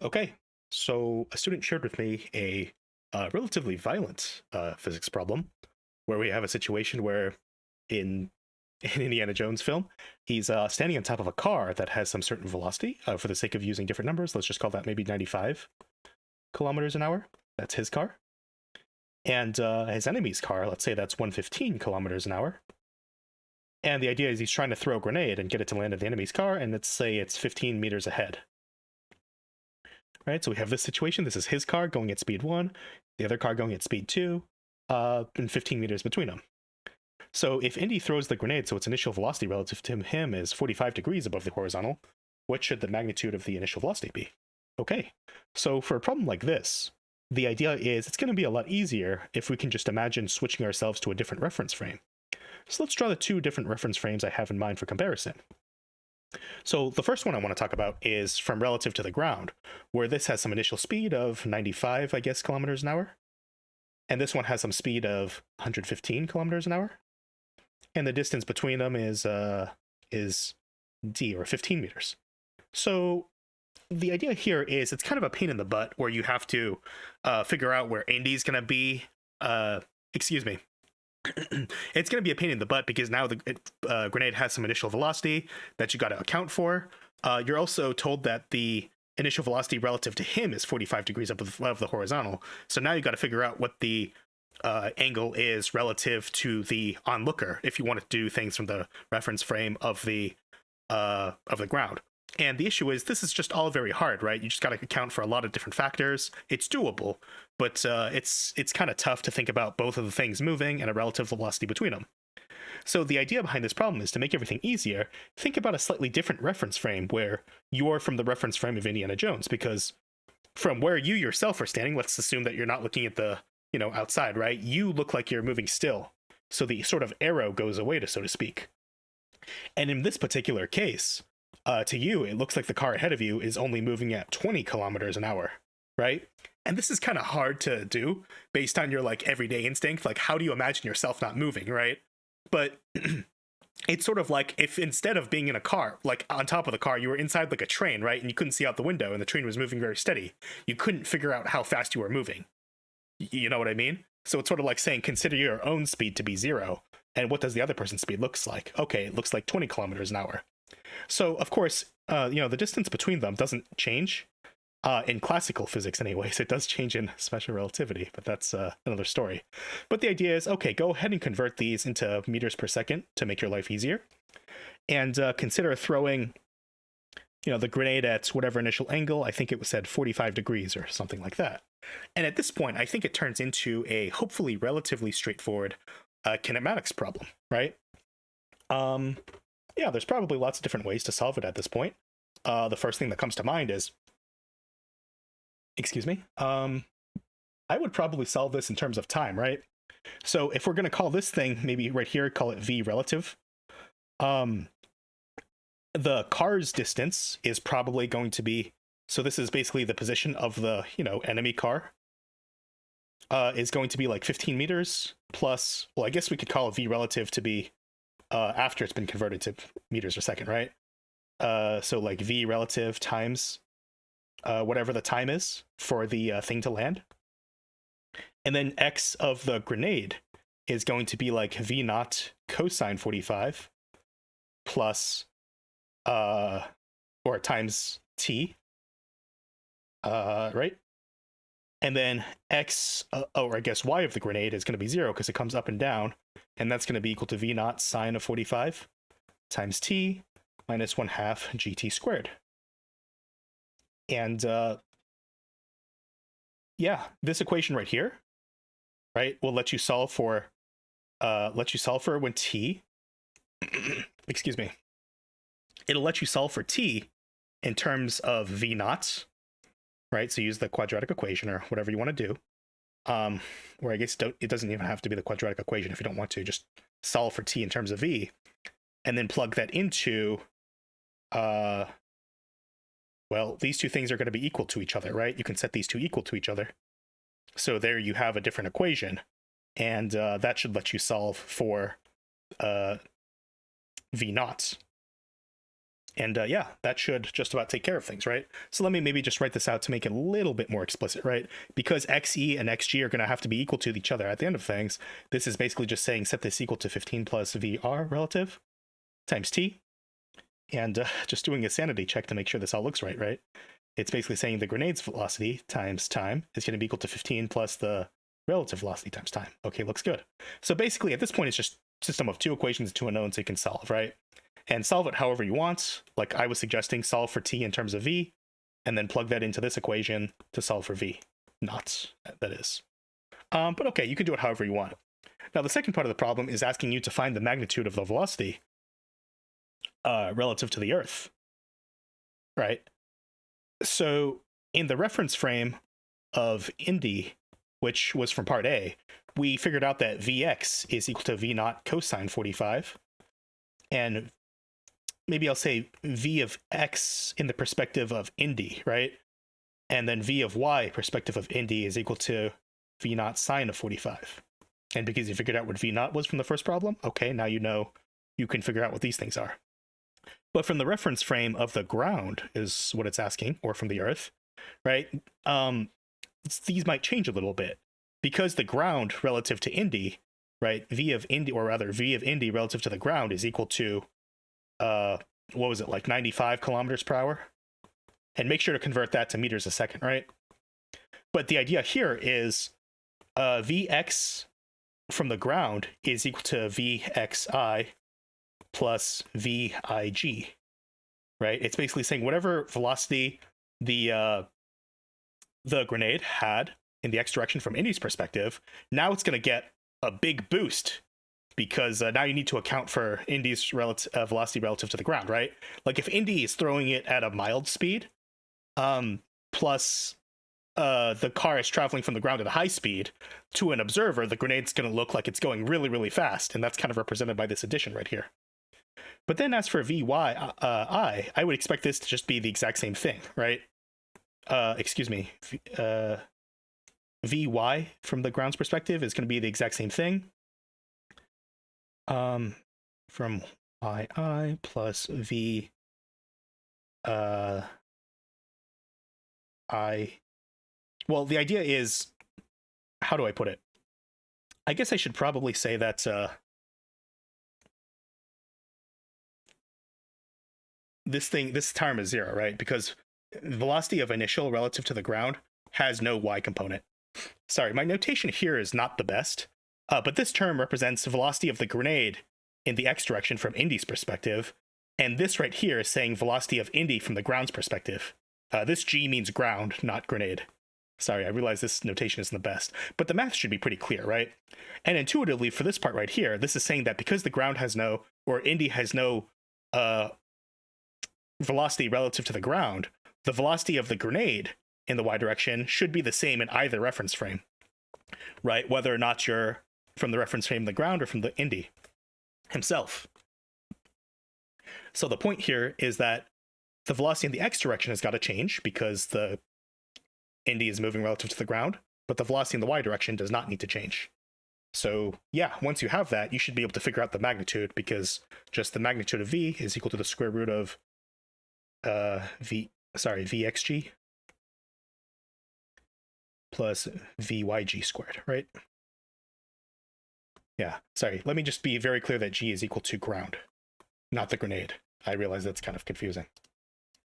Okay, so a student shared with me a relatively violent physics problem where we have a situation where in in Indiana Jones film, he's standing on top of a car that has some certain velocity. For the sake of using different numbers, let's just call that maybe 95 kilometers an hour. That's his car. And his enemy's car, let's say that's 115 kilometers an hour. And the idea is he's trying to throw a grenade and get it to land at the enemy's car, and let's say it's 15 meters ahead. Right, so we have this situation. This is his car going at speed 1, the other car going at speed 2, and 15 meters between them. So if Indy throws the grenade, so its initial velocity relative to him is 45 degrees above the horizontal, what should the magnitude of the initial velocity be? Okay, so for a problem like this, the idea is it's going to be a lot easier if we can just imagine switching ourselves to a different reference frame. So let's draw the two different reference frames I have in mind for comparison. So the first one I want to talk about is from relative to the ground, where this has some initial speed of 95, I guess, kilometers an hour. And this one has some speed of 115 kilometers an hour. And the distance between them is d, or 15 meters. So the idea here is it's kind of a pain in the butt where you have to figure out where Indy's going to be. Excuse me. It's going to be a pain in the butt because now the grenade has some initial velocity that you got to account for. You're also told that the initial velocity relative to him is 45 degrees above the horizontal. So now you got to figure out what the angle is relative to the onlooker if you want to do things from the reference frame of the ground. And the issue is this is just all very hard, right? You just got to account for a lot of different factors. It's doable, but it's kind of tough to think about both of the things moving and a relative velocity between them. So the idea behind this problem is to make everything easier, think about a slightly different reference frame where you're from the reference frame of Indiana Jones, because from where you yourself are standing, let's assume that you're not looking at the, outside, right? You look like you're moving still. So the sort of arrow goes away, so to speak. And in this particular case, to you, it looks like the car ahead of you is only moving at 20 kilometers an hour, right? And this is kind of hard to do based on your everyday instinct. Like, how do you imagine yourself not moving, right? But it's sort of like if instead of being in a car, like on top of the car, you were inside like a train, right? And you couldn't see out the window and the train was moving very steady. You couldn't figure out how fast you were moving. You know what I mean? So it's sort of like saying, consider your own speed to be 0. And what does the other person's speed looks like? Okay, it looks like 20 kilometers an hour. So, of course, the distance between them doesn't change in classical physics anyways. It does change in special relativity, but that's another story. But the idea is, okay, go ahead and convert these into meters per second to make your life easier. And consider throwing, the grenade at whatever initial angle. I think it was said 45 degrees or something like that. And at this point, I think it turns into a hopefully relatively straightforward kinematics problem, right? Yeah, there's probably lots of different ways to solve it at this point. The first thing that comes to mind is, excuse me, I would probably solve this in terms of time, right? So if we're going to call this thing, maybe right here, call it v relative, the car's distance is probably going to be, so this is basically the position of the, enemy car, is going to be like 15 meters plus, well, I guess we could call v relative to be after it's been converted to meters per second, right? So like v relative times whatever the time is for the thing to land. And then x of the grenade is going to be like v naught cosine 45 plus or times t, right? And then x, or I guess y of the grenade is going to be 0 because it comes up and down, and that's going to be equal to v naught sine of 45 times t minus 1/2 gt squared. And yeah, this equation right here, right, will let you solve for when t, excuse me, it'll let you solve for t in terms of v naught, right? So use the quadratic equation or whatever you want to do. Or I guess it doesn't even have to be the quadratic equation if you don't want to. Just solve for t in terms of v, and then plug that into, well, these two things are going to be equal to each other, right? You can set these two equal to each other. So there you have a different equation, and that should let you solve for v naught. And yeah, that should just about take care of things, right? So let me maybe just write this out to make it a little bit more explicit, right? Because xe and xg are going to have to be equal to each other at the end of things. This is basically just saying set this equal to 15 plus vr relative times t. And just doing a sanity check to make sure this all looks right, right? It's basically saying the grenade's velocity times time is going to be equal to 15 plus the relative velocity times time. Okay, looks good. So basically at this point, it's just system of two equations, two unknowns you can solve, right? And solve it however you want. Like I was suggesting, solve for t in terms of v, and then plug that into this equation to solve for v naught, that is. But okay, you can do it however you want. Now, the second part of the problem is asking you to find the magnitude of the velocity relative to the Earth, right? So in the reference frame of Indy, which was from part A, we figured out that Vx is equal to V naught cosine 45. And maybe I'll say V of X in the perspective of Indy, right? And then V of Y perspective of Indy is equal to V naught sine of 45. And because you figured out what V naught was from the first problem, okay, now you know you can figure out what these things are. But from the reference frame of the ground is what it's asking, or from the Earth, right? These might change a little bit because the ground relative to Indy, right? V of Indy, or rather V of Indy relative to the ground is equal to, what was it, like 95 kilometers per hour? And make sure to convert that to meters a second, right? But the idea here is Vx from the ground is equal to Vxi plus Vig, right? It's basically saying whatever velocity the grenade had in the x direction from Indy's perspective, now it's going to get a big boost because now you need to account for Indy's velocity relative to the ground, right? Like if Indy is throwing it at a mild speed, plus the car is traveling from the ground at a high speed, to an observer, the grenade's going to look like it's going really, really fast, and that's kind of represented by this addition right here. But then as for I would expect this to just be the exact same thing, right? Excuse me. Vy from the ground's perspective is going to be the exact same thing. From yi plus v I. Well, the idea is, how do I put it? I guess I should probably say that this term is zero, right? Because velocity of initial relative to the ground has no y component. Sorry, my notation here is not the best, but this term represents the velocity of the grenade in the x direction from Indy's perspective, and this right here is saying velocity of Indy from the ground's perspective. This g means ground, not grenade. Sorry, I realize this notation isn't the best, but the math should be pretty clear, right? And intuitively, for this part right here, this is saying that because the ground has no, or Indy has no velocity relative to the ground, the velocity of the grenade in the y direction should be the same in either reference frame, right? Whether or not you're from the reference frame of the ground or from the Indy himself. So the point here is that the velocity in the x direction has got to change because the Indy is moving relative to the ground, but the velocity in the y direction does not need to change. So yeah, once you have that, you should be able to figure out the magnitude, because just the magnitude of v is equal to the square root of vxg plus vyg squared, right? Yeah, sorry, let me just be very clear that g is equal to ground, not the grenade. I realize that's kind of confusing.